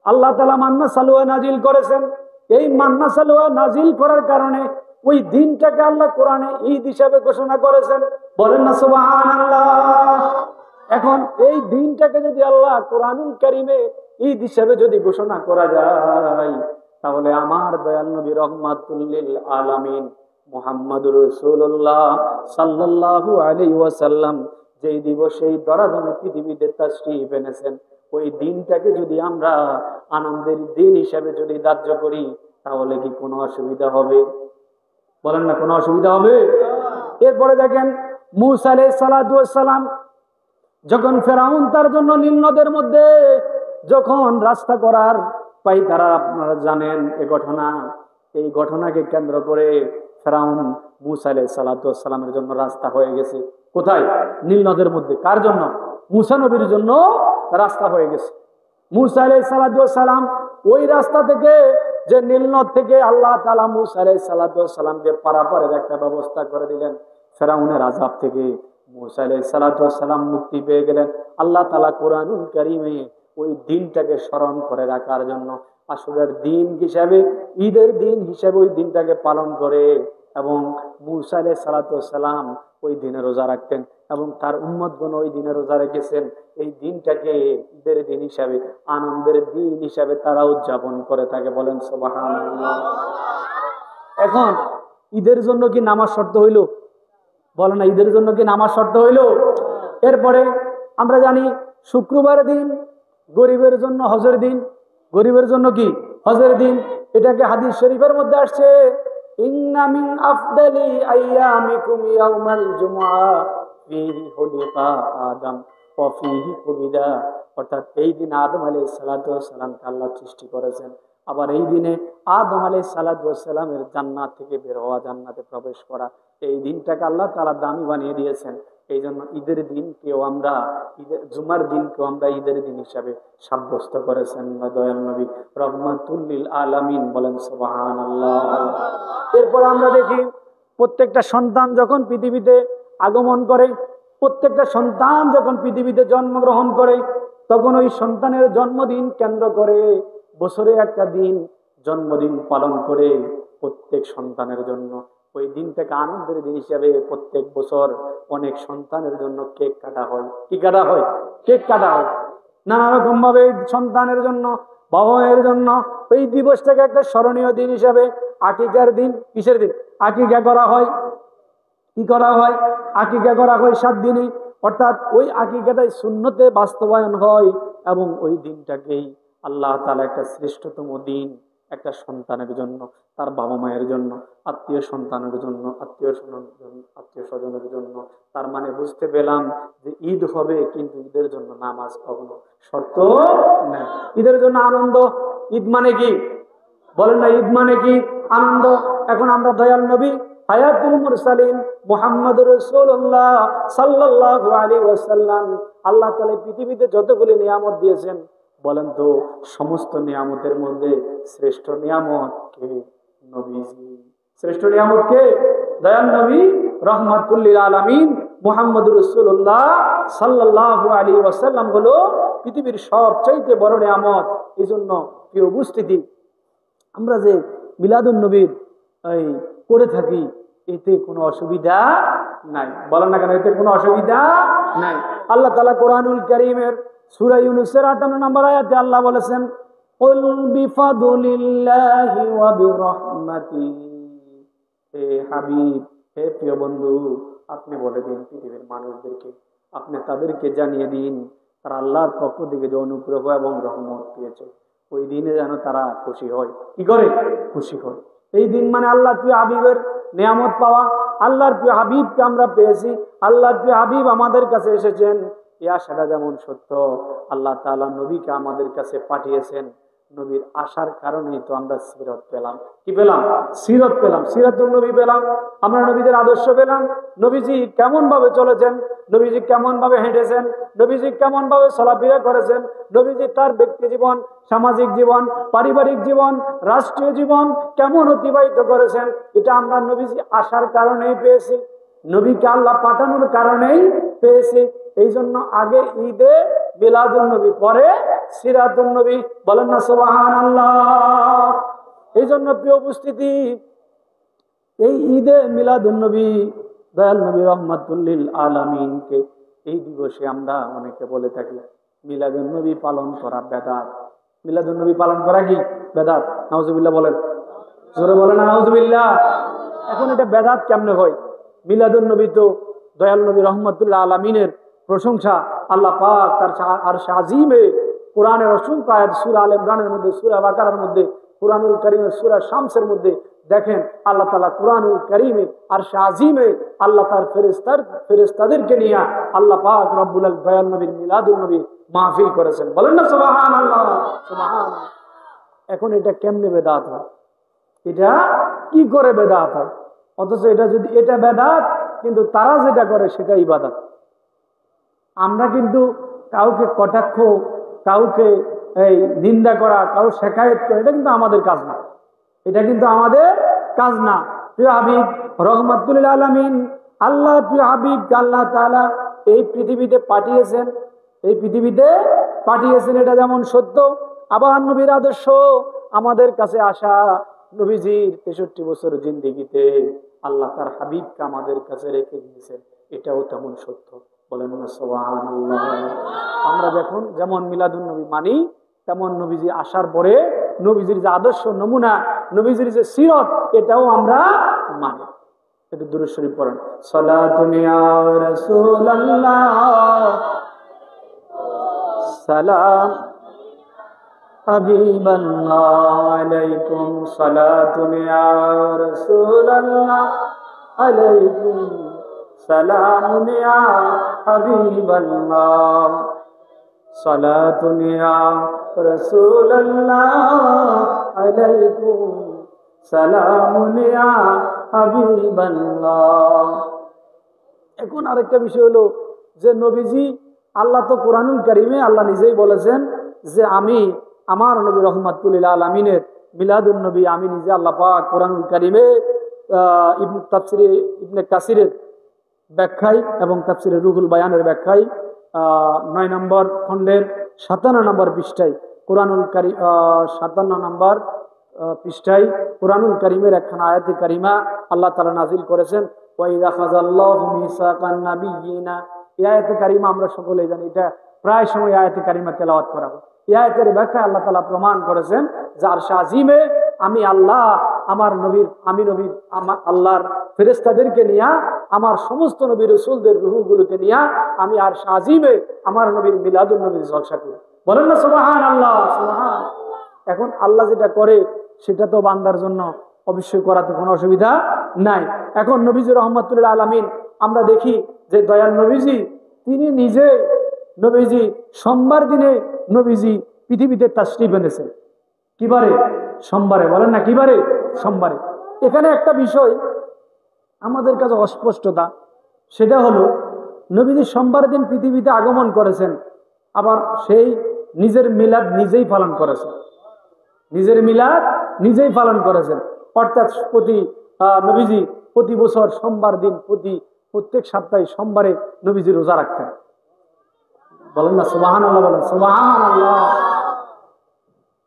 আল্লাহ তাআলা মান্না সালওয়া নাজিল করেছেন। এই মান্না সালওয়া নাজিল করার কারণে ওই দিনটাকে আল্লাহ কোরআনে ঈদ হিসাবে ঘোষণা করেছেন। বলেন না সুবহানাল্লাহ। এখন এই দিনটাকে যদি আল্লাহ কোরআনুল কারীমে ঈদ হিসাবে যদি ঘোষণা করা যায়, তাহলে আমার দয়াল নবী রহমাতুল লিল আলামিন মুহাম্মদুর রাসূলুল্লাহ সাল্লাল্লাহু আলাইহি ওয়াসাল্লাম যেই দিবসে এই ধরাধামে পৃথিবীতে তাশরীফ এনেছেন, ওই দিনটাকে যদি আমরা আনন্দের দিন হিসাবে যদি ধার্য করি, তাহলে কি কোনো অসুবিধা হবে? বলেন না, কোনো অসুবিধা হবে? এরপরে দেখেন, মূসা আলাইহিস সালাতু ওয়াস সালাম যখন ফেরাউন তার জন্য নীল নদের মধ্যে যখন রাস্তা করার তারা, আপনারা জানেন এই ঘটনা। এই ঘটনাকে কেন্দ্র করে ফেরাউন মূসা আলাইহিস সালাতু ওয়াস সালামের জন্য রাস্তা হয়ে গেছে। কোথায়? নীল নদের মধ্যে। কার জন্য? মূসা নবীর জন্য রাস্তা হয়ে গেছে। মূসা আলাইহিস সালাতু ওয়াস সালাম ওই রাস্তা থেকে, যে নীল নদ থেকে আল্লাহ তাআলা মূসা আলাইহিস সালাতু ওয়াস সালামকে পারাপারের একটা ব্যবস্থা করে দিলেন। ফেরাউনের আযাব থেকে মূসা আলাইহিস সালাতু ওয়াস সালাম মুক্তি পেয়ে গেলেন। আল্লাহ তাআলা কোরআনুল কারীমে ওই দিনটাকে স্মরণ করে রাখার জন্য আশুরার দিন হিসাবে, ঈদের দিন হিসাবে ওই দিনটাকে পালন করে। এবং মূসা আলাইহিস সালাতু ওয়াস সালাম ওই দিনে রোজা রাখতেন এবং তার উম্মতগণ ওই দিনে রোজা রেখেছেন। এই দিনটাকে ঈদের দিন হিসাবে, আনন্দের দিন হিসাবে তারা উদযাপন করে থাকে। বলেন সুবহানাল্লাহ। এখন ঈদের জন্য কি নামাজ শর্ত হইল? বলে না, ঈদের জন্য কি নামাজ শর্ত হইল? এরপরে আমরা জানি শুক্রবার দিন গরিবের জন্য হজের দিন। গরিবের জন্য কি? হজের দিন। এটাকে হাদিস শরীফের মধ্যে আসছে, ইন্না মিন আফদালি আইয়ামিকুম ইয়াউমাল জুমআ ফীহি খুলিকা আদম ওয়া ফীহি কুবিদা। অর্থাৎ এই দিন আদম আলাইহিস সালাতু ওয়াস সালামকে আল্লাহ সৃষ্টি করেছেন। আবার এই দিনে আদম আলাইহিস সালাতু ওয়াস সালামের জান্নাত থেকে বের হওয়া, জান্নাতে প্রবেশ করা, এই দিনটাকে আল্লাহ তাআলা দামি বানিয়ে দিয়েছেন। এই জন্য ঈদের দিনকেও আমরা, ঈদের জুমার দিনকেও আমরা ঈদের দিন হিসাবে সাব্যস্ত করেছেন দয়াল নবী রহমাতুল লিল আলামিন। বলেন সুবহানাল্লাহ। এরপর আমরা দেখি প্রত্যেকটা সন্তান যখন পৃথিবীতে আগমন করে, প্রত্যেকটা সন্তান যখন পৃথিবীতে জন্মগ্রহণ করে, তখন ওই সন্তানের জন্মদিন কেন্দ্র করে বছরে একটা দিন জন্মদিন পালন করে প্রত্যেক সন্তানের জন্য। ওই দিনটাকে আনন্দের দিন হিসাবে প্রত্যেক বছর অনেক সন্তানের জন্য কেক কাটা হয়। কি কাটা হয়? কেক কাটা হয়। নানা রকম ভাবে সন্তানের জন্য, বাবা মায়ের জন্য ওই দিবসটাকে একটা স্মরণীয় দিন হিসাবে আকিকার দিন। কিসের দিন? আকিকা করা হয়। কি করা হয়? আকিকা করা হয় 7 দিনে। অর্থাৎ ওই আকিকাটাই সুন্নতে বাস্তবায়ন হয় এবং ওই দিনটাকেই আল্লাহ তাআলা একটা শ্রেষ্ঠতম দিন একটা সন্তানের জন্য, তার বাবা মায়ের জন্য, আত্মীয় সন্তানের জন্য, আত্মীয় স্বজনের জন্য। তার মানে বুঝতে পেলাম যে ঈদ হবে, কিন্তু ঈদের জন্য নামাজ কখনো শর্ত নেই। ঈদের জন্য আনন্দ। ঈদ মানে কি? বলেন না, ঈদ মানে কি? আনন্দ। এখন আমরা দয়াল নবী হায়াতুল মুরসালিন মুহাম্মদুর রাসূলুল্লাহ সাল্লাল্লাহু আলাইহি ওয়াসাল্লাম, আল্লাহ তাআলা পৃথিবীতে যতগুলি নিয়ামত দিয়েছেন, বলেন তো সমস্ত নিয়ামতের মধ্যে শ্রেষ্ঠ নিয়ামত কে? নবীজি। শ্রেষ্ঠ নিয়ামত কে? দয়াল নবী রহমাতুল লিল আলামিন মুহাম্মদুর রাসূলুল্লাহ সাল্লাল্লাহু আলাইহি ওয়াসাল্লাম হলো পৃথিবীর সবচাইতে বড় নিয়ামত। এই জন্য প্রিয় উপস্থিতি, আমরা যে মিলাদুন নবীর এই করে থাকি, এতে কোনো অসুবিধা নাই। বলেন না কেন? এতে কোনো অসুবিধা নাই। আল্লাহ তাআলা কোরআনুল কারীমের সূরা ইউনূসের 58 নম্বর আয়াতে আল্লাহ বলেছেন, কুল বিফাদলিল্লাহি ওয়া বিরহমাতিহি। হে হাবিব, হে প্রিয় বন্ধু, আপনি বলে দিন পৃথিবীর মানুষদেরকে, আপনি তাদেরকে জানিয়ে দিন তারা আল্লাহর পক্ষ থেকে যে অনুগ্রহ এবং রহমত পেয়েছে, ওই দিনে যেন তারা খুশি হয়। কি করে? খুশি হয়। এই দিন মানে আল্লাহর প্রিয় হাবিবের নিয়ামত পাওয়া। আল্লাহর প্রিয় হাবিবকে আমরা পেয়েছি, আল্লাহর প্রিয় হাবিব আমাদের কাছে এসেছেন, এই আশাটা যেমন সত্য, আল্লাহ তাআলা নবীকে আমাদের কাছে পাঠিয়েছেন। নবীর আসার কারণেই তো আমরা সিরাত পেলাম। কি পেলাম? সিরাত পেলাম, সিরাতুন নবী পেলাম। আমরা নবীদের আদর্শ পেলাম। নবীজি কেমন ভাবে চলেছেন, নবীজি কেমন ভাবে হেঁটেছেন, নবীজি কেমন ভাবে চলাফেরা করেছেন, নবীজি তার ব্যক্তি জীবন, সামাজিক জীবন, পারিবারিক জীবন, রাষ্ট্রীয় জীবন কেমন অতিবাহিত করেছেন, এটা আমরা নবীজি আসার কারণেই পেয়েছি, নবীকে আল্লাহ পাঠানোর কারণেই পেয়েছি। এই জন্য আগে ঈদে মিলাদুন নবী, পরে সিরাতুন নবী। বলেন না সুবহানাল্লাহ। এই জন্য প্রিয় উপস্থিতি, এই ঈদে মিলাদুন নবী দয়াল নবী রহমাতুল লিল আলামিনকে এই দিবসে আমরা অনেকে বলে থাকি মিলাদুন নবী পালন করা বেদাত। মিলাদুন নবী পালন করা কি বেদাত? নাউজুবিল্লাহ বলেন, জোরে বলেন নাউজুবিল্লাহ। এখন এটা বেদাত কেমনে হয়? মিলাদুন নবী তো দয়াল নবী রহমাতুল্লাহ আলামিনের প্রশংসা। আল্লাহ পাক তার আরশে আজিমে কোরআনের অসংখ্য আয়াত, সূরা আলে ইমরানের মধ্যে, সূরা বাকারার মধ্যে, কুরআনুল কারীমের সূরা শামসের মধ্যে দেখেন আল্লাহ তাআলা কুরআনুল কারীমে আরশে আজিমে আল্লাহ তার ফেরেশতাদেরকে নিয়ে আল্লাহ পাক রব্বুল আলামিন দয়াল নবীর মিলাদুন নবী মাহফিল করেছেন। বলেন না সুবহানাল্লাহ, সুবহানাল্লাহ। এখন এটা কেমনে বেদাত হয়? এটা কি করে বেদাত হয়? অথচ এটা যদি এটা বেদাত, কিন্তু তারা যেটা করে সেটা ইবাদত। আমরা কিন্তু কাউকে কটাক্ষ, কাউকে এই নিন্দা করা, কাউ শেখায়ত করা, এটা কিন্তু আমাদের কাজ না। এটা কিন্তু আমাদের কাজ না। প্রিয় হাবিব রহমাতুল লিল আলামিন, আল্লাহ প্রিয় হাবিব আল্লাহ তাআলা এই পৃথিবীতে পাঠিয়েছেন, এই পৃথিবীতে পাঠিয়েছেন, এটা যেমন সত্য। আবার নবীর আদর্শ আমাদের কাছে আসা, নবীজির 63 বছর জিন্দেগিতে আল্লাহ তার হাবিবকে আমাদের কাছে রেখে দিয়েছেন, এটাও তেমন সত্য। বলেন না সুবহানাল্লাহ। আমরা যেমন মিলাদুন নবী মানি, তেমন নবীজি আসার পরে নবীজির যে আদর্শ নমুনা, নবীজির যে সিরত, এটাও আমরা মানি। একটু দুরূদ শরীফ পড়েন। সালাতুন ইয়া রাসূলুল্লাহ, সালাম হাবিবাল্লাহ আলাইকুম, সালাতুন ইয়া রাসূলুল্লাহ আলাইকুম, সালামুন ইয়া হাবিবাল্লাহ, সালাতুন ইয়া রাসূলুল্লাহ আলাইকুম, সালামুন ইয়া হাবিবাল্লাহ। এখন আরেকটা বিষয় হলো যে নবীজি, আল্লাহ তো কোরআনুল কারীমে আল্লাহ নিজেই বলেছেন যে আমি আমার নবী রহমাতুল লিল আলামিনের মিলাদুন নবী আমি নিজে আল্লাহ পাক কোরআনুল কারীমে তাফসিরে ইবনে কাসিরের ব্যাখ্যায় এবং তাফসিরে রুহুল বায়ানের ব্যাখ্যায় 9 নম্বর খণ্ডের 57 নম্বর পৃষ্ঠায় কোরআনুল কারীম 57 নম্বর পৃষ্ঠায় কোরআনুল কারীমের একখানা আয়াতে কারিমা আল্লাহ তাআলা নাজিল করেছেন। ওয়া ইযা খাযাল্লাহু মিসাকান নাবিয়্যিনা, এই আয়াতে কারিমা আমরা সকলেই জানি, এটা প্রায় সময় আয়াতে কারিমা তেলাওয়াত করা হয়। এই আয়াতের ব্যাখ্যায় আল্লাহ তাআলা প্রমাণ করেছেন যে আরশে আজিমে আমি আল্লাহ আমি নবীর আল্লাহর ফেরেশতাদেরকে নিয়ে, আমার সমস্ত নবী রাসূলদের রূহগুলোকে নিয়ে আমি আরশে আজিমে আমার নবীর মিলাদুন নবীর জলসা করি। বলেন না সুবহানাল্লাহ, সুবহান। এখন আল্লাহ যেটা করে সেটা তো বান্দার জন্য অবশ্যই করাতে কোনো অসুবিধা নাই। এখন নবীজি রহমাতুল লিল আলামিন আমরা দেখি যে দয়াল নবীজি তিনি নিজে, নবীজি সোমবার দিনে নবীজি পৃথিবীতে তাশরীফ এনেছেন। কিবারে? সোমবারে। বলেন না কিবারে? সোমবারে। এখানে একটা বিষয় আমাদের কাছে অস্পষ্টতা, সেটা হলো নবীজি সোমবার দিন পৃথিবীতে আগমন করেছেন, আবার সেই নিজের মিলাদ নিজেই পালন করেছেন, নিজের মিলাদ নিজেই পালন করেছেন। অর্থাৎ নবীজি প্রতি বছর সোমবার দিন প্রত্যেক সপ্তাহে সোমবারে নবীজি রোজা রাখতেন। বলেন না সুবহানাল্লাহ, বলেন সুবহানাল্লাহ,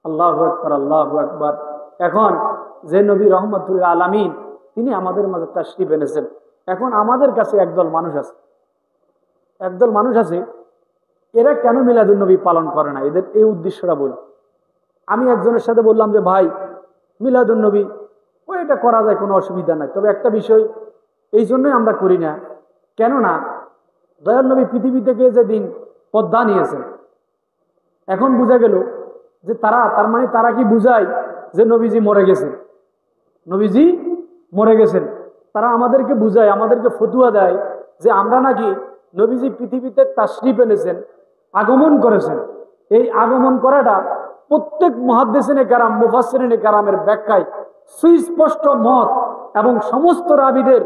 আল্লাহু আকবার, আল্লাহু আকবার। এখন যে নবী রহমাতুল লিল আলামিন তিনি আমাদের মাঝে তাশরীফ এনেছেন, এখন আমাদের কাছে একদল মানুষ আছে এরা কেন মিলাদুন নবী পালন করে না, এদের এই উদ্দেশ্যটা বলি। আমি একজনের সাথে বললাম যে ভাই মিলাদুন নবী এটা করা যায়, কোনো অসুবিধা নাই, তবে একটা বিষয় এই জন্যই আমরা করি না, কেননা দয়াল নবী পৃথিবী থেকে যেদিন পদ্মা নিয়েছেন, এখন বোঝা গেল যে তারা কি বুঝায় যে নবীজি মরে গেছেন, নবীজি মরে গেছেন। তারা আমাদেরকে বুঝায়, আমাদেরকে ফতুয়া দেয় যে আমরা নাকি নবীজি পৃথিবীতে তাশরীফ এনেছেন, আগমন করেছেন। এই আগমন করাটা প্রত্যেক মুহাদ্দিসিনে কেরাম, মুফাসসিরিনে কেরামের ব্যাখ্যায় সুস্পষ্ট মত এবং সমস্ত রাবীদের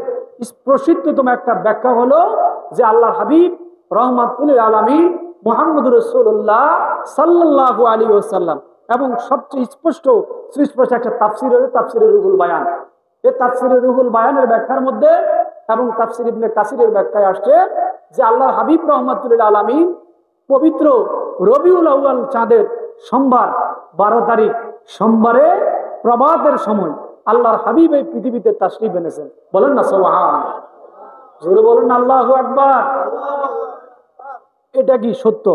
প্রসিদ্ধতম একটা ব্যাখ্যা হলো যে আল্লাহর হাবিব রহমাতুল লিল আলামিন মুহাম্মদুর রাসূলুল্লাহ সাল্লাল্লাহু আলাইহি ওয়াসাল্লাম, এবং সবচেয়ে সুস্পষ্ট একটা তাফসীর হলো তাফসীরে রুহুল বায়ান। এই তাফসীরে রুহুল বায়ানের ব্যাখ্যার মধ্যে এবং তাফসীর ইবনে কাসিরের ব্যাখ্যায় আসছে যে আল্লাহর হাবিব রাহমাতুল লিল আলামিন পবিত্র রবিউল আউয়াল চাঁদের সোমবার 12 তারিখ সোমবারে প্রভাতের সময় আল্লাহর হাবিব এই পৃথিবীতে তাশরীফ এনেছেন। বলেন না সুবহানাল্লাহ, জোরে বলেন আল্লাহু আকবার। এটা কি সত্য?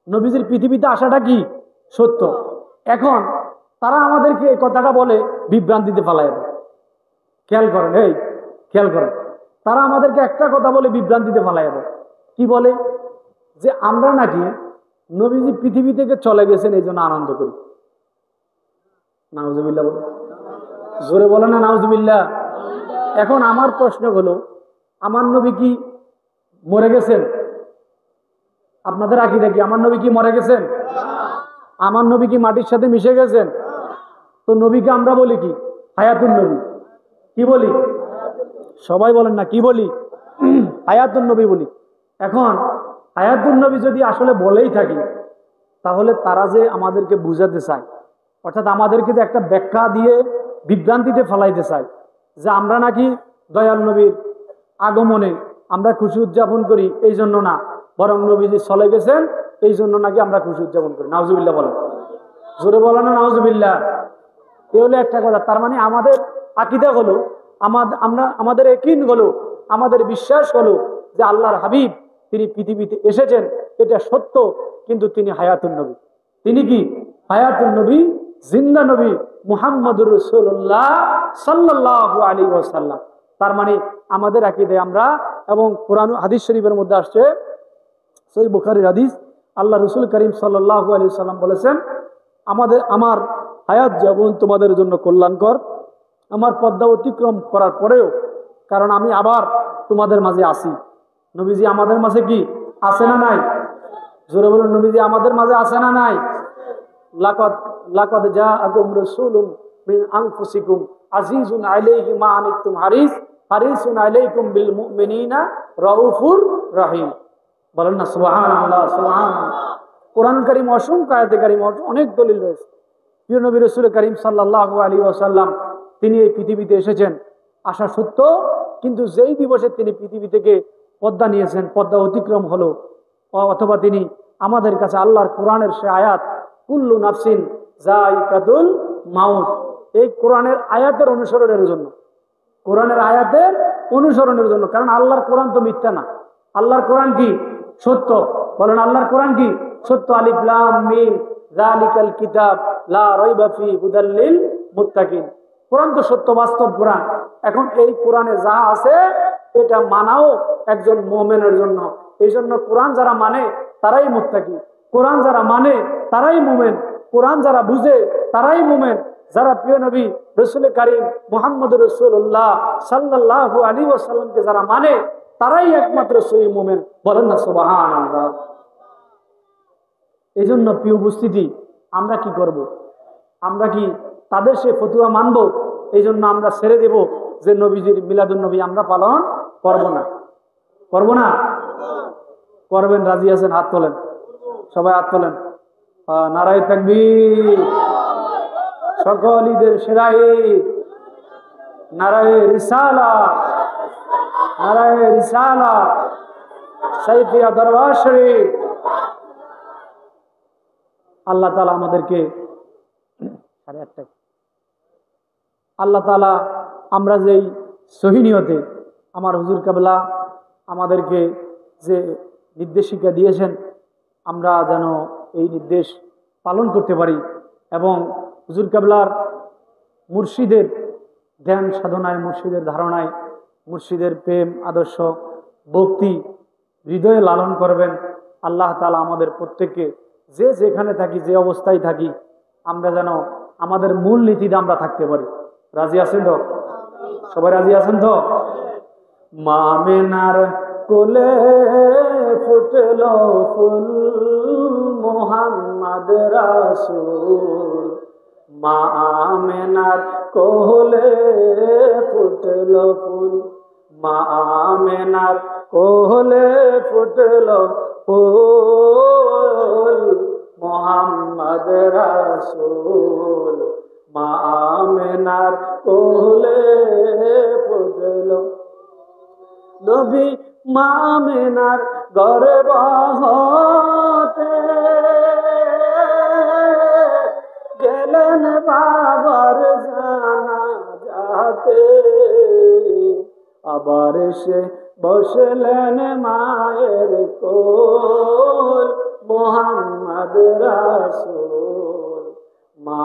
নবীজির পৃথিবীতে আসাটা কি সত্য? এখন তারা আমাদেরকে এই কথাটা বলে বিভ্রান্তিতে ফেলায় দেয়। খেয়াল করেন, এই খেয়াল করেন, তারা আমাদেরকে একটা কথা বলে বিভ্রান্তিতে ফেলায় দেয়। কি বলে? যে আমরা নাকি নবীজি পৃথিবী থেকে চলে গেছেন এই জন্য আনন্দ করি। নাউজুবিল্লাহ বলে, জোরে বলে না নাউজুবিল্লাহ। এখন আমার প্রশ্ন হলো, আমার নবী কি মরে গেছেন? আপনাদের আকীদা কি আমার নবী কি মরে গেছেন? আমার নবী কি মাটির সাথে মিশে গেছেন? তো নবীকে আমরা বলি কি? হায়াতুন নবী। কি বলি? সবাই বলেন না, কি বলি? হায়াতুন নবী বলি। এখন হায়াতুন নবী যদি আসলে বলেই থাকি, তাহলে তারা যে আমাদেরকে বুঝাতে চায়, অর্থাৎ আমাদেরকে যে একটা ব্যাখ্যা দিয়ে বিভ্রান্তিতে ফেলাইতে চায় যে আমরা নাকি দয়াল নবীর আগমনে আমরা খুশি উদযাপন করি, এই জন্য না, বরং নবীজি চলে গেছেন এই জন্য নাকি আমরা খুশি উদযাপন করি। নাউজুবিল্লাহ বলেন, জোরে বলেন না নাউজুবিল্লাহ। এ হলো একটা কথা। তার মানে আমাদের আকীদা হলো, আমাদের ইয়াকিন হলো, আমাদের বিশ্বাস হলো যে আল্লাহর হাবিব তিনি পৃথিবীতে এসেছেন, এটা সত্য, কিন্তু তিনি হায়াতুন নবী। তিনি কি? হায়াতুন নবী, জিন্দা নবী মুহাম্মদুর রাসূলুল্লাহ সাল্লাল্লাহু আলাইহি ওয়াসাল্লাম। তার মানে আমাদের আকীদায় আমরা, এবং কোরআন হাদিস শরীফের মধ্যে আসছে, সহিহ বুখারীর হাদিস, আল্লাহ রাসূল করিম সাল্লাল্লাহু আলাইহি ওয়াসাল্লাম বলেছেন, আমার হায়াত যেমন তোমাদের জন্য কল্যাণকর, আমার পর্দা অতিক্রম করার পরেও, কারণ আমি আবার তোমাদের মাঝে আসি। নবীজি আমাদের মাঝে কি আছে না নাই? জোরে বলুন, নবীজি আমাদের মাঝে আছে না নাই? লাকাদ জাআকুম রাসূলুম মিন আনফুসিকুম আজিজুন আলাইহি মা আনিতুম হারিসুন আলাইকুম বিল মুমিনিনা রাউফুর রহিম। বলেন না সুবহানাল্লাহ, সুবহানাল্লাহ। কোরআন কারীম অসংখ্য আয়াতে কারীম অনেক দলিল রয়েছে। প্রিয় নবী রাসূল করিম সাল্লাল্লাহু আলাইহি ওয়াসাল্লাম তিনি এই পৃথিবীতে এসেছেন, আসা সত্য, কিন্তু যেই দিবসে তিনি পৃথিবী থেকে পর্দা নিয়েছেন, পর্দা অতিক্রম হলো, অথবা তিনি আমাদের কাছে আল্লাহর কোরআনের সে আয়াত, কুল্লু নাফসিন যায়িকাতুল মাউত, এই কোরআনের আয়াতের অনুসরণের জন্য, কোরআনের আয়াতের অনুসরণের জন্য। কারণ আল্লাহর কোরআন তো মিথ্যা না, আল্লাহর কোরআন কি সত্য? বলেন, আল্লাহর কোরআন কি সত্য? আলিফ লাম মিম যালিকাল কিতাব লা রাইবা ফি হুদাল লিল মুত্তাকিন। কোরআন তো সত্য, বাস্তব কোরআন। এখন এই কোরআনে যা আছে এটা মানাও একজন মুমিনের জন্য। এই জন্য কোরআন যারা মানে তারাই মুত্তাকি, কোরআন যারা মানে তারাই মুমিন, কোরআন যারা বুঝে তারাই মুমিন। যারা প্রিয় নবী রাসূল করিম মুহাম্মদুর রাসূলুল্লাহ সাল্লাল্লাহু আলাইহি ওয়াসাল্লামকে যারা মানে তারাই একমাত্র সহি মুমিন। বলেন না সুবহানাল্লাহ। এই জন্য প্রিয় উপস্থিতি, আমরা কি করব? আমরা কি তাদের সে ফতুয়া মানব? এই জন্য আমরা ছেড়ে দেব যে নবীজির মিলাদুন নবী আমরা পালন করব না? করব না? করবেন? রাজি আছেন? হাত তোলেন, সবাই হাত তোলেন। নারায়ে তাকবীর। সকল ঈদের সেরা ঈদ, নারায়ে রিসালাত, নারায়ে রিসালাত, সাইফিয়া দরবার শরীফ। আল্লাহ তাআলা আমাদেরকে আল্লাহ তাআলা আমরা যেই সহি নিয়তে আমার হুজুর কেবলা আমাদেরকে যে নির্দেশিকা দিয়েছেন, আমরা যেন এই নির্দেশ পালন করতে পারি এবং হুজুর কেবলার মুর্শিদের ধ্যান সাধনায়, মুর্শিদের ধারণায়, মুর্শিদের প্রেম আদর্শ ভক্তি হৃদয়ে লালন করবেন। আল্লাহ তাআলা আমাদের প্রত্যেককে যে যেখানে থাকি, যে অবস্থায় থাকি, আমরা যেন আমাদের মূল নীতিতে আমরা থাকতে পারি। রাজি আছেন তো? সবাই রাজি আছেন তো? মা আমিনার কোলে ফুটলো ফুল মুহাম্মদ রাসূল, মা আমিনার কোলে ফুটলো ফুল, মা আমিনার কোলে ফুটলো ফুল মুহাম্মদ রাসূল, মা আমিনার কোলে ফুটলো। নবী মা আমেনার গর্ভ হতে গেলেন বাবার জানাজাতে, আবার সে বসলেন মায়ের কোল, মোহাম্মদ রাসূল। মা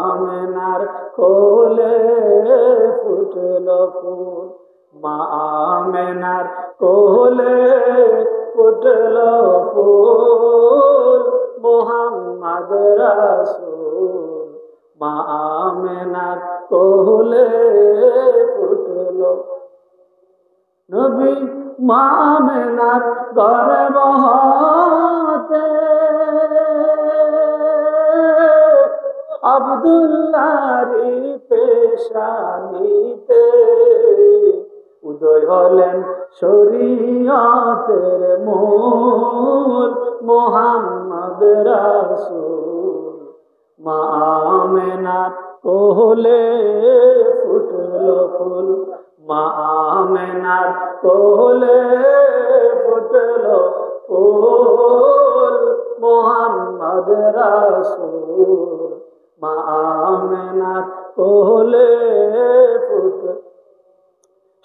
আমেনার কোলে ফুটল ফুল, মা আমেনার কোলে ফুটল ফুল, মোহাম্মদ রাসূল। মা আমেনার কোলে ফুটল। নবী মা আমেনার গর্ভ হতে আব্দুল্লাহরি পেশানিতে উদয় হলেন শরীয়তের মূল, মোহাম্মদ রাসূল। মা আমেনার কোলে ফুটল ফুল, মা আমেনার কোলে ফুটল ফুল, মোহাম্মদ রাসূল। মা আমেনার কোলে ফুটল।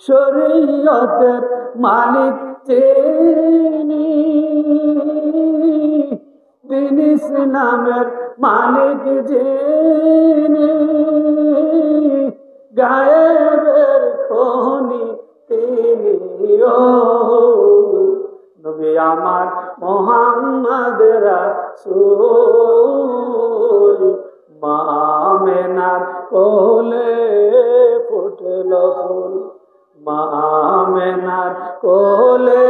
শরীয়তের মালিক তিনি, দিন ইসলামের মালিক যিনি, গায়েবের খনি তিনি। নবী আমার মোহাম্মদ রাসূল। মা আমেনার কোলে ফুটল ফুল, মা আমেনার কোলে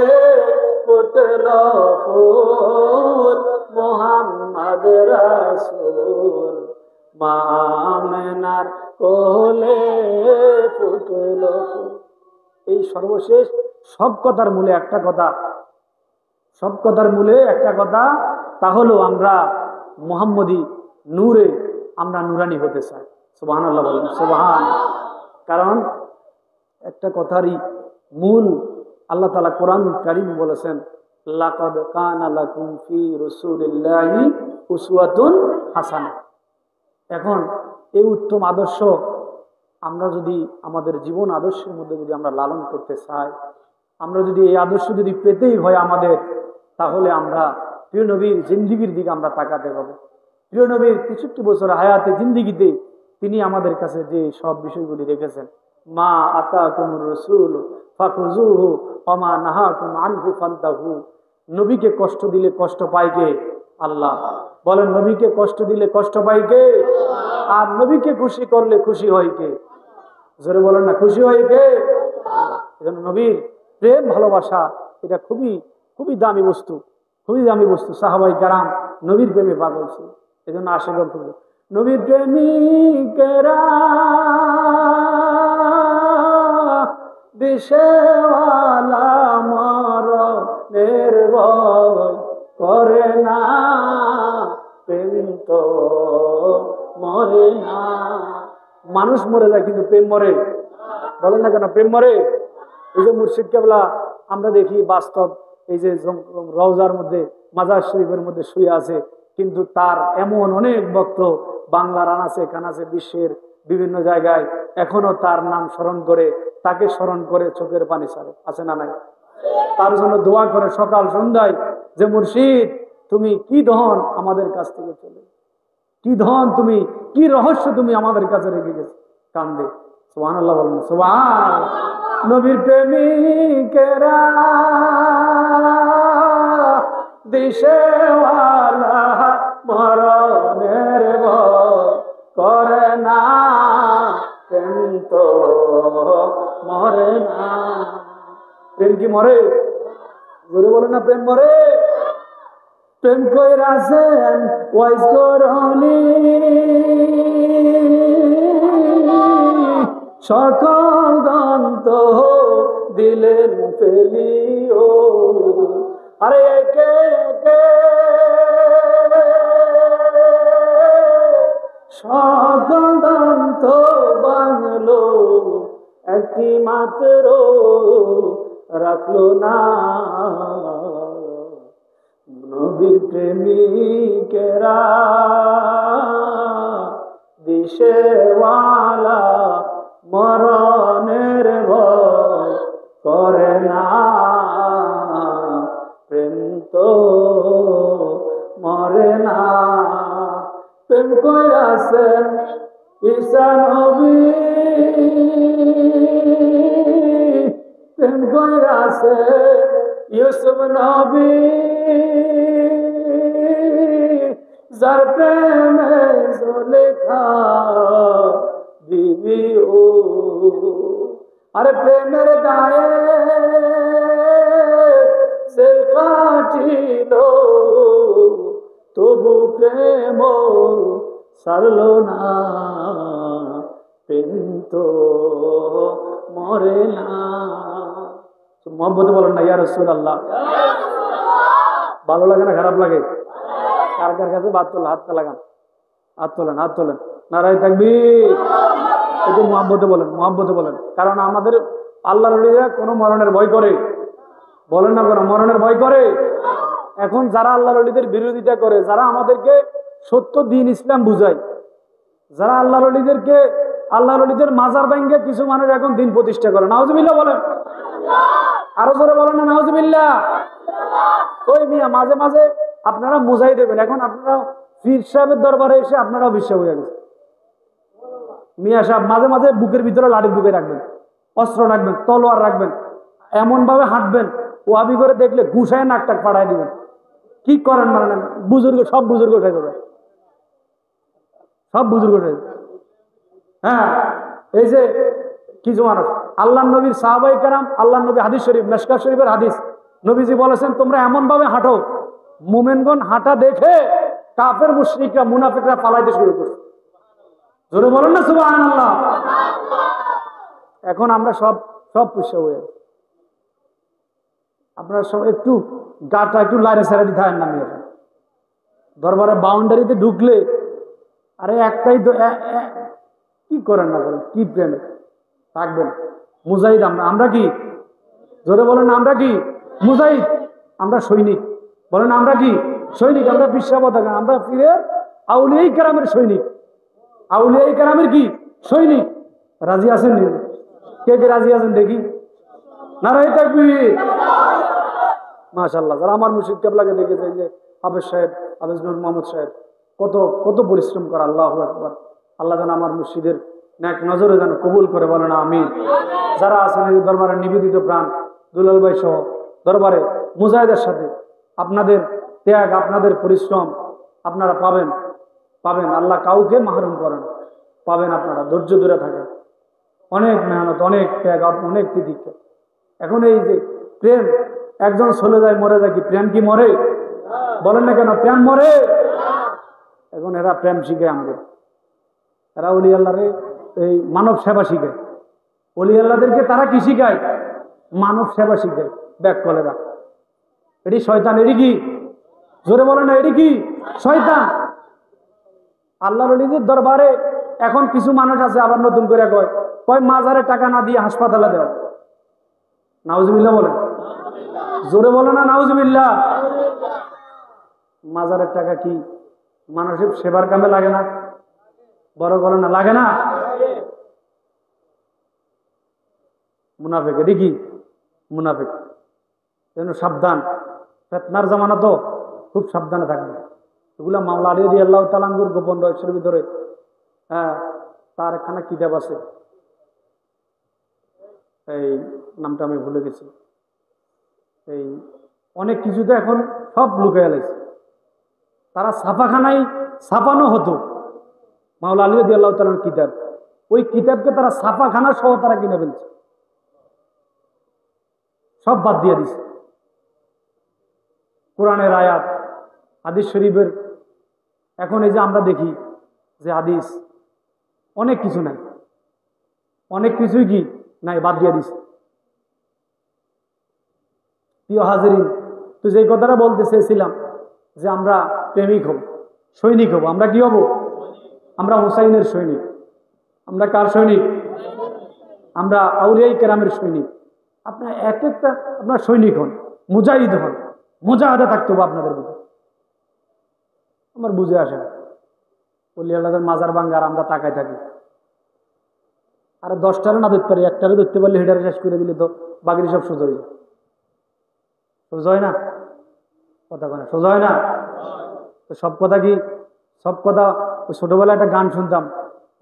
ফুটল ফুল, মোহাম্মদ রাসূল। মা আমেনার কোলে ফুটল ফুল। এই সর্বশেষ সব কথার মূলে একটা কথা, সব কথার মূলে একটা কথা, তা হলো আমরা মুহাম্মদী নূরে আমরা নুরানি হতে চাই। সুবহানাল্লাহ বলেন, সুবহান। কারণ একটা কথারই মূল আল্লাহ তাআলা কোরআন কারীম বলেছেন, লাকাদ কানা লাকুম ফি রাসূলিল্লাহি উসওয়াতুন হাসানাহ। এখন এই উত্তম আদর্শ আমরা যদি আমাদের জীবন আদর্শের মধ্যে যদি আমরা লালন করতে চাই, আমরা যদি এই আদর্শ যদি পেতেই হয় আমাদের, তাহলে আমরা প্রিয় নবীর জিন্দিগির দিকে আমরা তাকাতে হবে। প্রিয় নবীর ৬৩ বছর হায়াতে জিন্দিগিতে তিনি আমাদের কাছে যে সব বিষয়গুলি রেখেছেন, মা আতাকুমুর রাসূল ফাখুযুহু ওয়া মা নাহাকুম আনহু ফান্তাহু। নবীকে কষ্ট দিলে কষ্ট পায় কে? আল্লাহ। বলেন, নবীকে কষ্ট দিলে কষ্ট পায় কে? আর নবীকে খুশি করলে খুশি হয় কে? জোরে বলেন না, খুশি হয় কে? এজন্য নবীর প্রেম ভালোবাসা এটা খুবই খুবই দামি বস্তু, খুবই দামি বস্তু। সাহাবায়ে কেরাম নবীর প্রেমে পাগল ছিল। এজন্য আশীর্বাদ করব নবীর প্রেমিকেরা দিশেওয়ালা মরণের ভয় করে না, প্রেম তো মরে না। মানুষ মরে যায় কিন্তু প্রেম মরে? বলেন না কেন প্রেম মরে? এই যে মুর্শিদ কেবলা আমরা দেখি বাস্তব, এই যে রওজার মধ্যে মাজার শরীফের মধ্যে শুয়ে আছে, কিন্তু তার এমন অনেক ভক্ত বাংলার আনাচে কানাচে বিশ্বের বিভিন্ন জায়গায় এখনো তার নাম স্মরণ করে, তাকে স্মরণ করে চোখের পানি ছাড়ে, আছে না নাই? তার জন্য দোয়া করে সকাল সন্ধ্যায় যে মুর্শিদ তুমি কি ধন আমাদের কাছ থেকে চলে, কি ধন তুমি, কি রহস্য তুমি আমাদের কাছে রেখে গেছো, কান্দে। সুবহানাল্লাহ বলেন, সুবহান। নবীর প্রেমিকেরা দিশেওয়ালা মরণের ভয় করে না, প্রেম তো মরে না। প্রেম কি মরে? জোরে বলে না, প্রেম মরে? প্রেম কইরাছেন ওয়াইজ করনি সকল দন্ত দিলেন ফেলিও, আরে একে একে সকল দন্ত বাংলো, একটি মাত্র রাখলো না। নবীর প্রেমিকেরা দিশেওয়ালা মরণের ভয় করে না। প্রেম তো মরে না। প্রেম কইরাছেন ঈসা নবী, প্রেম কইরাছেন ইউসুফ নবী, যার প্রেমে জুলেখা বিবি ও। আরে প্রেমের গায়ে সেল কাটিল, তবু প্রেম সারলো না। প্রেম তো মরে না। মোহাম্মদ বলেন না ইয়া রাসূলুল্লাহ। ভালো লাগে না খারাপ লাগে? কার কার কাছে বাদ তোলা, হাতটা লাগান, হাত তোলেন, হাত তোলেন। নারায়ে তাকবীর। একটু মোহাম্মদে বলেন, মোহাম্মদে বলেন। কারণ আমাদের আল্লাহর ওলিরা কোনো মরণের ভয় করে? বলেন না কোনো মরণের ভয় করে? এখন যারা আল্লাহর ওলিদের বিরোধিতা করে, যারা আমাদেরকে সত্য দ্বীন ইসলাম বুঝায়, যারা আল্লাহর ওলিদেরকে, আল্লাহর ওলিদের মাজার ভেঙে কিছু মানুষ এখন দিন প্রতিষ্ঠা করে। নাউজুবিল্লাহ বলেন, আরো জোরে বলেন না নাউজুবিল্লাহ। ওই মিয়া মাঝে মাঝে আপনারা বুঝাই দেবেন। এখন আপনারা পীর সাহেবের দরবারে এসে আপনারাও বিশ্বাস হয়ে গেছে। মিয়া সাহেব মাঝে মাঝে বুকের ভিতরে লাঠি ঢুকে রাখবেন, অস্ত্র রাখবেন, তলোয়ার রাখবেন, এমন ভাবে হাঁটবেন ওয়াবি করে দেখলে ঘুষায় নাক টাক পাড়ায় দিবেন। কি করেন মানে না? বুজুর্গ, সব বুজুর্গ উঠে যাবে, সব বুজুর্গ উঠে যাবে। হ্যাঁ, এই যে কিছু মানুষ আল্লাহ নবীর সাহাবায়ে কেরাম, আল্লাহ নবী হাদিস শরীফ, মিশকাত শরীফের হাদিস, নবীজি বলেছেন তোমরা এমন ভাবে হাঁটো, মুমিনগণ হাঁটা দেখে কাফের মুশরিকরা মুনাফিকরা পালাইতে শুরু করছে। জোরে বলেন না সুবহানাল্লাহ। এখন আমরা সব সব পুষে হয়ে, আপনারা সব একটু গাটা একটু লাইরে ছেড়ে দিতে হয় না। মেয়েরা দরবারে বাউন্ডারিতে ঢুকলে আরে একটাই তো, কি করেন না করেন, কি প্রেমে থাকবেন। মুজাহিদ আমরা, আমরা কি? জোরে বলেন, আমরা কি? মুজাহিদ, আমরা সৈনিক। বলেন আমরা কি? সৈনিক। আমরা বিশ্বাস থাকেন, আমরা ফিরে আউলিয়ায়ে কেরামের সৈনিক। আউলিয়ায়ে কেরামের কি? সৈনিক। রাজি আছেন? কে কে রাজি আছেন দেখি? নারায়ে তাকবীর। মাশাআল্লাহ। যারা আমার মুর্শিদ কেবলাকে দেখেছে, যে হাফেজ সাহেব, হাফেজ নূর মোহাম্মদ সাহেব কত কত পরিশ্রম করে। আল্লাহু আকবার। আল্লাহ যেন আমার মুর্শিদের নেক নজরে যেন কবুল করে, বলেন আমিন। যারা আছেন এই দরবারে নিবেদিত প্রাণ, দুলাল ভাই সহ দরবারে মুজাহিদের সাথে আপনাদের ত্যাগ, আপনাদের পরিশ্রম আপনারা পাবেন, পাবেন। আল্লাহ কাউকে মাহরুম করেন, পাবেন। আপনারা ধৈর্য ধরে থাকেন, অনেক মেহনত, অনেক ত্যাগ, অনেক তিতিক্ষা। এখন এই যে প্রেম, একজন চলে যায় মরে যায়, কি প্রেম কি মরে? বলেন না কেন? প্রেম মরে। এখন এরা প্রেম শিখে আমাদের, এরা ওলি আল্লাহরে এই মানব সেবা শিখায়। ওলি আল্লাহদেরকে তারা কি শিখায়? মানব সেবা শিখায়। ব্যাক কলেরা, এটি শয়তান। এটি কি? জোরে বলে না, এটি কি? শয়তান। আল্লাহর ওলিদের দরবারে এখন কিছু মানুষ আছে আবার নতুন করে কয়, কয় মাজারে টাকা না দিয়ে হাসপাতালে দেওয়া। নাউজুবিল্লাহ বলেন, জোরে বলে না নাউজুবিল্লাহ। মাজারের টাকা কি মানুষের সেবার কামে লাগে না? বড় বলে না, লাগে না? মুনাফিক, এটি কি? মুনাফিক। যেন সাবধান, ফিতনার জামানা তো, খুব সাবধানে থাকবে। এগুলা মাওলা আলী রাদিয়াল্লাহু তাআলা আনহুর গোপন রহস্যের ভিতরে, হ্যাঁ, তার একখানা কিতাব আছে, এই নামটা আমি ভুলে গেছি। এই অনেক কিছুতে এখন সব লুকাইয়া লাইছে। তারা ছাপাখানায় ছাপানো হতো মাওলা আলী রাদিয়াল্লাহু তাআলার কিতাব, ওই কিতাবকে তারা ছাপাখানা সহ তারা কিনে ফেলছে, সব বাদ দিয়ে দিছে। কোরআনের আয়াত, হাদিস শরীফের, এখন এই যে আমরা দেখি যে হাদিস অনেক কিছু নাই, অনেক কিছুই কি নাই, বাদ দিয়ে দিছে। প্রিয় হাজিরিন, তো যে কথাটা বলতে চেয়েছিলাম যে আমরা প্রেমিক হব, সৈনিক হব। আমরা কি হব? আমরা হুসাইনের সৈনিক। আমরা কার সৈনিক? আমরা আউলিয়ায়ে কেরামের সৈনিক। আপনার এক একটা আপনার সৈনিক হন, মুজাহিদ হন, মুজাহাদা থাকতে হবে আপনাদের ভিতরে। আমার বুঝে আসে না, বলি আল্লাহদের মাজার ভাঙ্গার আমরা তাকায় থাকি। আর 10টারে না ধরতে পারি, একটারে ধরতে পারলে হেডারে শেষ করে দিলে তো বাকির সব সোজা হয়ে যায়। সোজা হয় না কথা, কেন সোজা হয় না? তো সব কথা কি, সব কথা ওই ছোটবেলায় একটা গান শুনতাম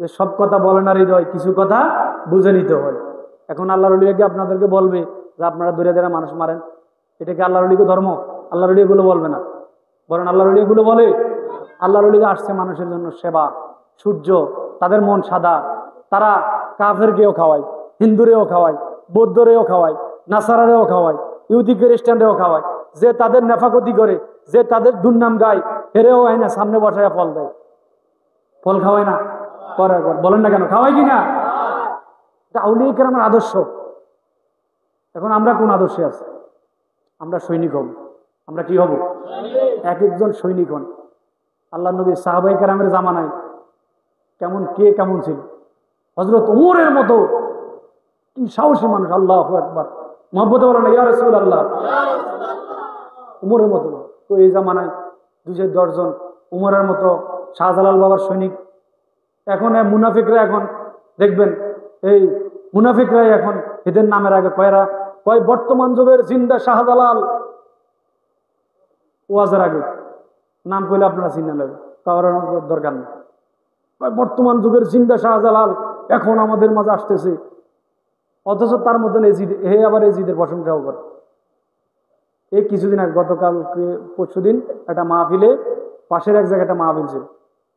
যে সব কথা বলে না হৃদয়, কিছু কথা বুঝে নিতে হয়। এখন আল্লাহ রলিরা কি আপনাদেরকে বলবে যে আপনারা দূরে দূরে মানুষ মারেন? এটা কি আল্লাহ রলিকে ধর্ম? আল্লাহ রলি এগুলো বলবে না, বলেন আল্লাহ রলি এগুলো বলে? আল্লাহ রলিরা আসছে মানুষের জন্য সেবা। সূর্য, তাদের মন সাদা, তারা কাফেরকেও খাওয়ায়, হিন্দুরেও খাওয়ায়, বৌদ্ধরেও খাওয়ায়, নাসারারেও খাওয়ায়, ইহুদি খ্রিস্টানরেও খাওয়ায়। যে তাদের নেফাকতি করে, যে তাদের দুর্নাম গায়, হেরেও হয় না, সামনে বসায় ফল দেয়। ফল খাওয়ায় না? করে, বলেন না কেন, খাওয়াই কি না? এটা আউলিয়া কেরামের আদর্শ। এখন আমরা কোন আদর্শে আছি? আমরা সৈনিক হব। আমরা কি হব? এক একজন সৈনিক হন। আল্লাহ নবী সাহাবায়ে কেরামের জামানায় কেমন, কে কেমন ছিল? হযরত ওমরের মতো কি সাহসী মানুষ! আল্লাহু আকবার, মহব্বতে বলেন ইয়া রাসূলুল্লাহ। উমরের মতো। তো এই জামানায় 210 জন উমরের মতো শাহজালাল বাবার সৈনিক। এখন মুনাফিকরা, এখন দেখবেন এই মুনাফিকরাই এখন এদের নামের আগে কয় বর্তমান যুগের জিন্দা শাহজালাল। ওয়াজের আগে নাম কইলে আপনারা চিনে নেবেন, কারণ দরকার নেই। বর্তমান যুগের জিন্দা শাহজালাল এখন আমাদের মাঝে আসতেছে, অথচ তার মতন এজিদ, হে আবার এজিদের প্রশংসাও করে। এই কিছুদিন আগে, গতকালকে পরশুদিন একটা মাহফিলে, পাশের এক জায়গায় একটা মাহফিল ছিল,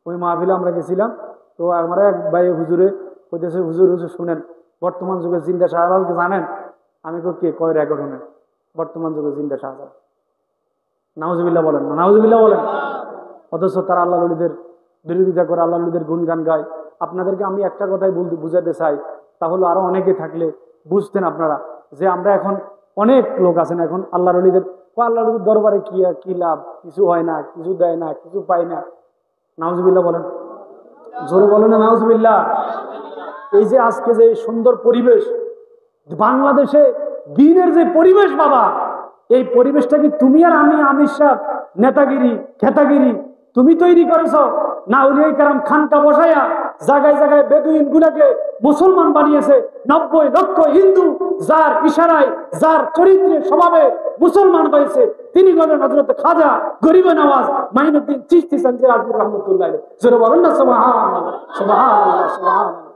ওই মাহফিলে আমরা গেছিলাম। তো আমার এক ভাই হুজুরে কইতেছে, হুজুর হুজুর শুনেন, বর্তমান যুগের জিন্দা শাহজালালকে জানেন? আমি কে কয় রেকর্ড শুনেন, বর্তমান যুগের জিন্দা শাহজালাল। নাউজুবিল্লাহ বলেন না, নাউজুবিল্লাহ বলেন। অথচ তারা আল্লাহ ওলিদের বিরোধিতা করে, আল্লাহ ওলিদের গুণগান গায়। আপনাদেরকে আমি একটা কথাই বুঝাতে চাই, তাহলে আরো অনেকে থাকলে বুঝতেন আপনারা, যে আমরা এখন অনেক লোক আছেন এখন আল্লাহ ওলিদের, আল্লাহ ওলিদের দরবারে কি লাভ? কিছু হয় না, কিছু দেয় না, কিছু পায় না। নাউজুবিল্লাহ বলেন, জোরে বলেন না নাউজুবিল্লাহ। এই যে আজকে যে সুন্দর পরিবেশ বাংলাদেশে, দ্বীনের যে পরিবেশ বাবা, এই পরিবেশটা কি তুমি আর আমি আমির শাহ নেতাগিরি খেতাগিরি তুমি তৈরি করেছো? না উলিয়ায়ে কেরাম খানকা বসায়া জায়গায় জায়গায় বেদুইন গুলাকে মুসলমান বানিয়েছে। 90 লক্ষ হিন্দু যার ইশারায়, যার চরিত্রে স্বভাবে মুসলমান হয়েছে, তিনি হলেন হযরত খাজা গরিবে নওয়াজ মাইনুদ্দিন চিশতি সঞ্জয় আজমি রহমতুল্লাহ আলাইহি। জোরে বলেন না সুবহানাল্লাহ, সুবহানাল্লাহ, সুবহানাল্লাহ।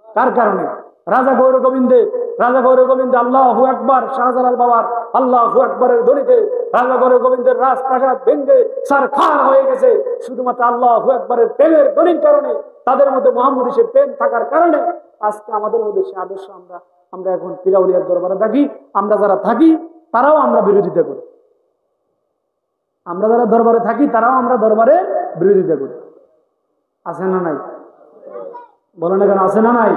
কার কারণে? রাজা গৌর গোবিন্দে, রাজা গৌর গোবিন্দে আল্লাহু আকবার, শাহজালাল বাবার আল্লাহু আকবরের ধ্বনিতে রাজা গৌর গোবিন্দের রাজপ্রাসাদ ভেঙ্গে ছারখার হয়ে গেছে। শুধুমাত্র আল্লাহু আকবরের প্রেমের ধ্বনির কারণে, তাদের মধ্যে মুহাম্মদী সে প্রেম থাকার কারণে আজকে আমাদের মধ্যে সে আদর্শ আমরা এখন পীরাউলিয়ার দরবারে থাকি। আমরা যারা থাকি তারাও আমরা বিরোধিতা করি। আমরা যারা দরবারে থাকি তারাও আমরা দরবারে বিরোধিতা করি। আছে না নাই? বলো না কেন, আছে না নাই?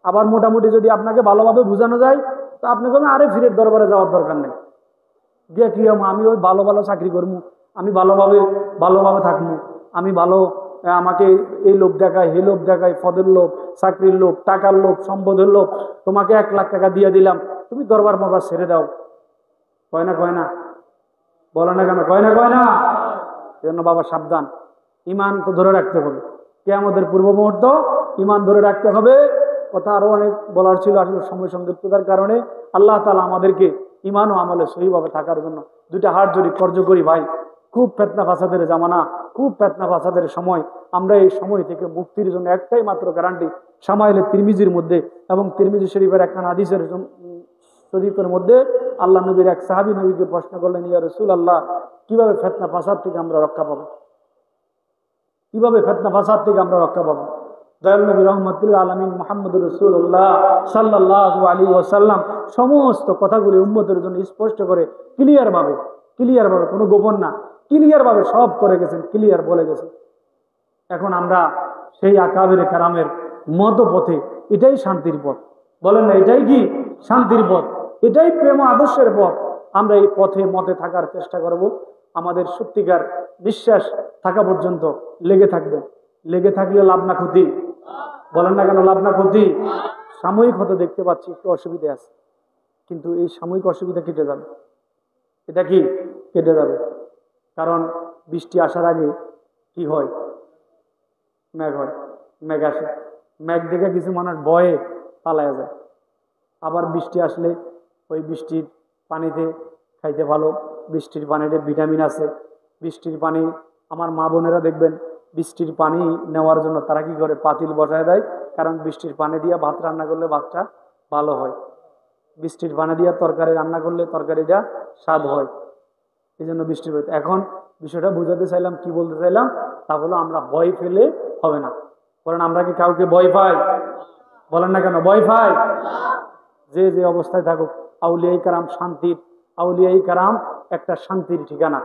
আবার মোটামুটি যদি আপনাকে ভালোভাবে বোঝানো যায়, তো আপনি বলবেন আরে ফিরের দরবারে যাওয়ার দরকার নেই, দিয়ে কি আমি ওই ভালো ভালো চাকরি করবো, আমি ভালোভাবে থাকবো, আমি ভালো, আমাকে এই লোভ দেখায়, হে লোভ দেখায়, পদের লোভ, চাকরির লোভ, টাকার লোভ, সম্পদের লোভ, তোমাকে 1 লাখ টাকা দিয়ে দিলাম, তুমি দরবার মরবার ছেড়ে দাও। কয় না? বলো না কেন, কয় না? এজন্য বাবা সাবধান, ইমান তো ধরে রাখতে হবে। কিয়ামতের পূর্ব মুহূর্ত ইমান ধরে রাখতে হবে। কথা আরো অনেক বলার ছিল, আসলে সময় সংক্ষিপ্ততার কারণে। আল্লাহ তাআলা আমাদেরকে ইমান ও আমলে সহিভাবে থাকার জন্য 2টা হাত জোড়ি কর্জ করি ভাই। খুব ফিতনা ফাসাদের জামানা, খুব ফিতনা ফাসাদের সময়। আমরা এই সময় থেকে মুক্তির জন্য একটাই মাত্র গ্যারান্টি, শামাইলে তিরমিজির মধ্যে এবং তিরমিজি শরীফের একটা হাদিসের শরীফের মধ্যে আল্লাহ নবীর এক সাহাবী নবীকে প্রশ্ন করলেন, ইয়া রাসূলুল্লাহ, কিভাবে ফিতনা ফাসাদ থেকে আমরা রক্ষা পাবো? কিভাবে ফিতনা ফাসাদ থেকে আমরা রক্ষা পাবো? দয়াল নবী রাহমাতুল আলামিন মুহাম্মদুর রাসূলুল্লাহ সাল্লাল্লাহু আলাইহি ওয়াসাল্লাম সমস্ত কথাগুলি উম্মতের জন্য স্পষ্ট করে ক্লিয়ার ভাবে, কোনো গোপন না, ক্লিয়ার ভাবে সব করে গেছেন, ক্লিয়ার বলে গেছেন। এখন আমরা সেই আকাবের কারামের মত পথে, এটাই শান্তির পথ। বলেন না, এটাই কি শান্তির পথ? এটাই প্রেম আদর্শের পথ। আমরা এই পথে মতে থাকার চেষ্টা করব। আমাদের সত্যিকার বিশ্বাস থাকা পর্যন্ত লেগে থাকবে। লেগে থাকলে লাভ না ক্ষতি? বলেন না কেন, লাভ না ক্ষতি? সাময়িক হতে দেখতে পাচ্ছি একটু অসুবিধা আছে, কিন্তু এই সাময়িক অসুবিধা কেটে যাবে। এটা কি কেটে যাবে? কারণ বৃষ্টি আসার আগে কি হয়? মেঘ হয়, মেঘ আসে, মেঘ দেখে কিছু মানুষ ভয়ে পালায়া যায়। আবার বৃষ্টি আসলে ওই বৃষ্টির পানিতে খাইতে ভালো, বৃষ্টির পানিতে ভিটামিন আছে। বৃষ্টির পানি, আমার মা বোনেরা দেখবেন বৃষ্টির পানি নেওয়ার জন্য তারা কি করে? পাতিল বসায় দেয়, কারণ বৃষ্টির পানি দিয়ে ভাত রান্না করলে ভাতটা ভালো হয়, বৃষ্টির পানি দিয়ে তরকারি রান্না করলে তরকারিটা স্বাদ হয়। এই জন্য বৃষ্টির পানি। এখন বিষয়টা বুঝাতে চাইলাম, কি বলতে চাইলাম, তা হলো আমরা ভয় পেলে হবে না। বলেন আমরা কি কাউকে ভয় পাই? বলেন না কেন ভয় পাই? যে যে অবস্থায় থাকুক, আউলিয়াই কারাম শান্তির, আউলিয়াই কারাম একটা শান্তির ঠিকানা।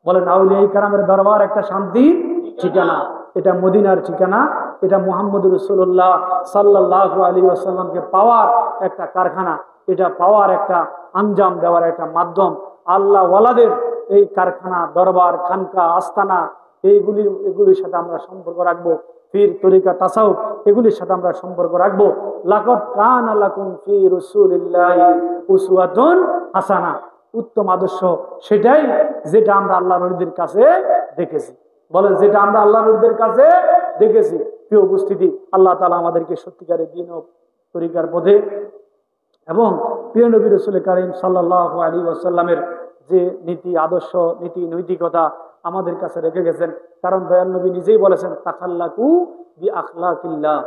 বলেন আউলিয়াই কারামের দরবার একটা শান্তির ঠিকানা। এটা মদিনার ঠিকানা, এটা মুহাম্মদ রাসূলুল্লাহ সাল্লাল্লাহু আলাইহি ওয়াসাল্লামকে পাওয়ার একটা কারখানা, এটা পাওয়ার একটা আঞ্জাম দেওয়ার একটা মাধ্যম। আল্লাহ ওয়ালাদের এই কারখানা, দরবার, খানকা, আস্তানা, এগুলির সাথে আমরা সম্পর্ক রাখবো। পীর, তরিকা, তাসাউফ, এগুলির সাথে আমরা সম্পর্ক রাখবো। লাকাদ কানা লাকুম ফি রাসূলিল্লাহি উসওয়াতুন হাসানা, উত্তম আদর্শ সেটাই যেটা আমরা আল্লাহর ওলিদের কাছে দেখেছি। বলেন যেটা আমরা আল্লাহর ওলিদের কাছে দেখেছি। প্রিয় উপস্থিতি, আল্লাহ তাআলা আমাদেরকে সত্যিকারের দ্বীন ও তরিকার পথে এবং প্রিয় নবী রাসূল কারীম সাল্লাল্লাহু আলাইহি ওয়াসাল্লামের যে নীতি, আদর্শ, নীতি নৈতিকতা আমাদের কাছে রেখে গেছেন। কারণ দয়াল নবী নিজেই বলেছেন তাখাল্লাকু বি আখলাকিল্লাহ,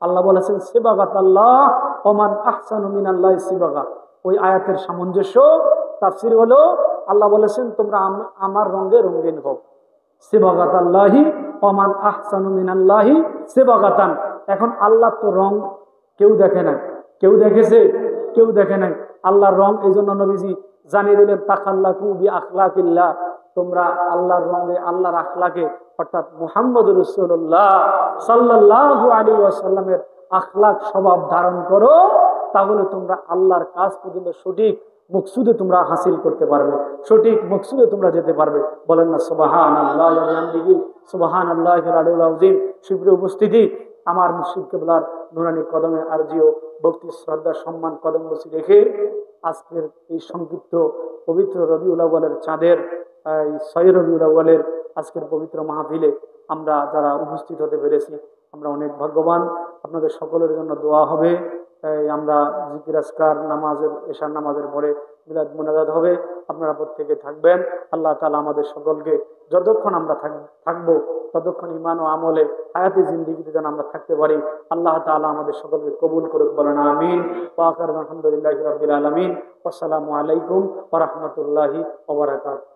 আল্লাহ বলেছেন সিবাগাতাল্লাহ ওমান আহসানু মিনাল্লাহি সিবাগা। ওই আয়াতের সামঞ্জস্য তাফসীর হলো আল্লাহ বলেছেন তোমরা আমার রঙে রঙিন হও। সিবাগাতাল্লাহি ওমান আহসানু মিনাল্লাহি সিবাগাতান। এখন আল্লাহ তো রং কেউ দেখে নাই, কেউ দেখেছে? কেউ দেখে নাই আল্লাহর রং। এই জন্য নবীজি জানিয়ে দিলেন তাখাল্লাকু বি আখলাকিল্লাহ, তোমরা আল্লাহর রঙে, আল্লাহর আখলাকে, অর্থাৎ মুহাম্মদ রাসূলুল্লাহ সাল্লাল্লাহু আলাইহি ওয়াসাল্লামের আখলাক স্বভাব ধারণ করো, তাহলে তোমরা আল্লাহর কাজ পর্যন্ত সঠিক মকসুদে তোমরা হাসিল করতে পারবে, সঠিক মকসুদে তোমরা যেতে পারবে। বলেন না সুবহানাল্লাহ ওয়া বিহামদিহি সুবহানাল্লাহিল আলিয়্যিল আযীম। সুপ্রিয় উপস্থিতি, আমার মুর্শিদ কিবলার নুরানি কদমে আরজিও ভক্তি, শ্রদ্ধা, সম্মান কদম বসি রেখে আজকের এই সংক্ষিপ্ত পবিত্র রবিউল আউয়ালের চাঁদের 6 রবিউল আউয়ালের আজকের পবিত্র মাহফিলে আমরা যারা উপস্থিত হতে পেরেছি আমরা অনেক ভাগ্যবান। আপনাদের সকলের জন্য দোয়া হবে। আমরা জিকির আজকার, নামাজের, এশার নামাজের পরে মিলাদ মুনাজাত হবে। আপনারা প্রত্যেকে থাকবেন। আল্লাহ তাআলা আমাদের সকলকে যতক্ষণ আমরা থাকবো ততক্ষণ ঈমান ও আমলে হায়াতে জিন্দেগিতে যেন আমরা থাকতে পারি। আল্লাহ তাআলা আমাদের সকলকে কবুল করুক। বলেন আমিন। ওয়া আখিরু আলহামদুলিল্লাহি রাব্বিল আলামিন। আসসালামু আলাইকুম ওয়া রাহমাতুল্লাহি ওয়া বারাকাতুহু।